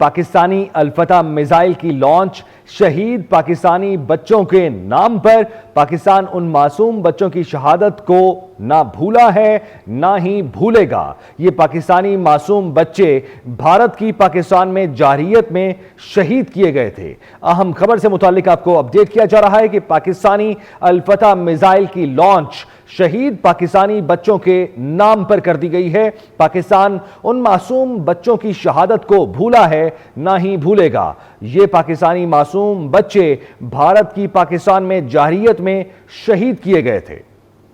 Pakistani अल-फतह missile की launch शहीद पाकिस्तानी बच्चों के नाम पर। पाकिस्तान उन मासूम बच्चों की शहादत को ना भूला है ना ही भूलेगा। ये पाकिस्तानी मासूम बच्चे भारत की पाकिस्तान में जारहियत में शहीद किए गए थे। अहम खबर से मुताल्लिक आपको अपडेट किया जा रहा है कि पाकिस्तानी अल-फतह मिसाइल की लॉन्च शहीद पाकिस्तानी बच्चों के नाम पर कर दी गई है। पाकिस्तान उन मासूम बच्चों की शहादत को भूला है ना ही भूलेगा। ये पाकिस्तानी मासूम बच्चे भारत की पाकिस्तान में जारहियत में शहीद किए गए थे।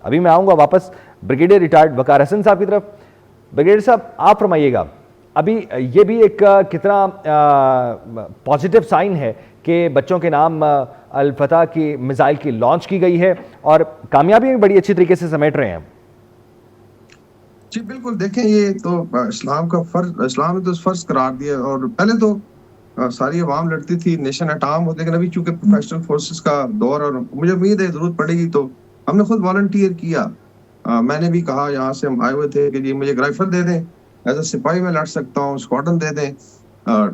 अभी मैं आऊंगा वापस ब्रिगेडियर रिटायर्ड वकार हसन साहब की तरफ। ब्रिगेडियर साहब, आप फरमाइएगा, अभी ये भी एक कितना पॉजिटिव साइन है कि बच्चों के नाम अल-फतह की मिसाइल की लॉन्च की गई है और कामयाबी भी बड़ी अच्छी तरीके से समेट रहे हैं। जी बिल्कुल, देखें ये तो इस्लाम ने तो फर्ज करार दिया। और पहले तो सारी अवाम लड़ती थी नेशन एट आर्म, लेकिन अभी चूंकि प्रोफेशनल फोर्सेस का दौर और मुझे उम्मीद है जरूरत पड़ेगी तो हमने खुद वॉलंटियर किया। मैंने भी कहा, यहाँ से हम आए हुए थे कि जी मुझे एक राइफल दे दें, एज ए सिपाही मैं लड़ सकता हूँ, स्क्वाड्रन दे दें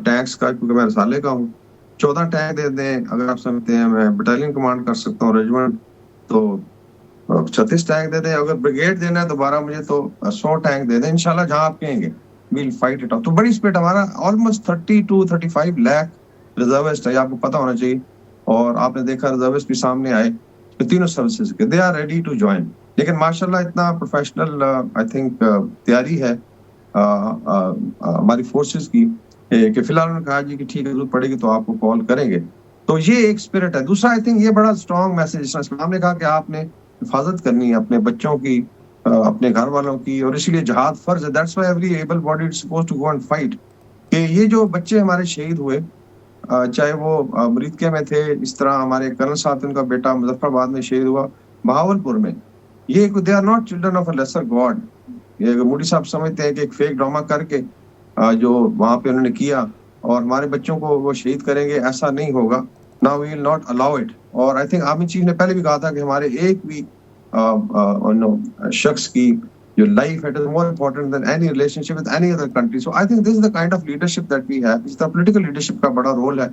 टैंक्स का, क्योंकि मैं रसाले का हूँ, 14 टैंक दे दें, अगर आप समझते हैं मैं बटालियन कमांड कर सकता हूँ, रेजिमेंट तो 36 टैंक दे दें, अगर ब्रिगेड देना है दोबारा मुझे तो 100 टैंक दे दें, इंशाल्लाह जहां आप कहेंगे वील फाइट इट आउट। तो बड़ी स्पिरिट, हमारा ऑलमोस्ट 30 to 35 लाख रिजर्विस्ट है, आपको पता होना चाहिए। और आपने देखा रिजर्विस्ट भी सामने आए तो तीनों सर्विसेज के, they are ready to join. लेकिन माशाल्लाह इतना प्रोफेशनल आई थिंक तैयारी है हमारी फोर्सेस की कि फिलहाल उन्होंने कहा जी कि ठीक है जरूरत पड़ेगी तो आपको कॉल करेंगे। तो ये एक स्पिरिट है। दूसरा आई थिंक ये बड़ा स्ट्रॉन्ग मैसेज इस्लाम ने कहा कि आपने हिफाजत करनी है अपने बच्चों की, अपने घर वालों की, और इसलिए जहाद फर्ज है। That's why every able bodied supposed to go and fight. कि ये जो बच्चे हमारे शहीद हुए, चाहे वो मुरीदके में थे, इस तरह हमारे कर्नल साहब, उनका बेटा मुजफ्फराबाद में शहीद हुआ, बहावलपुर में, ये they are not children of a lesser god. ये मोदी साहब समझते हैं कि एक फेक ड्रामा करके जो वहां पे उन्होंने किया और हमारे बच्चों को वो शहीद करेंगे, ऐसा नहीं होगा। Now we will not allow it. और आई थिंक आर्मी चीफ ने पहले भी कहा था कि हमारे एक भी शख्स की जो लाइफ है it is more important than any relationship with any other country. So I think this is the kind of leadership that we have. इस तरह पॉलिटिकल लीडरशिप का बड़ा रोल है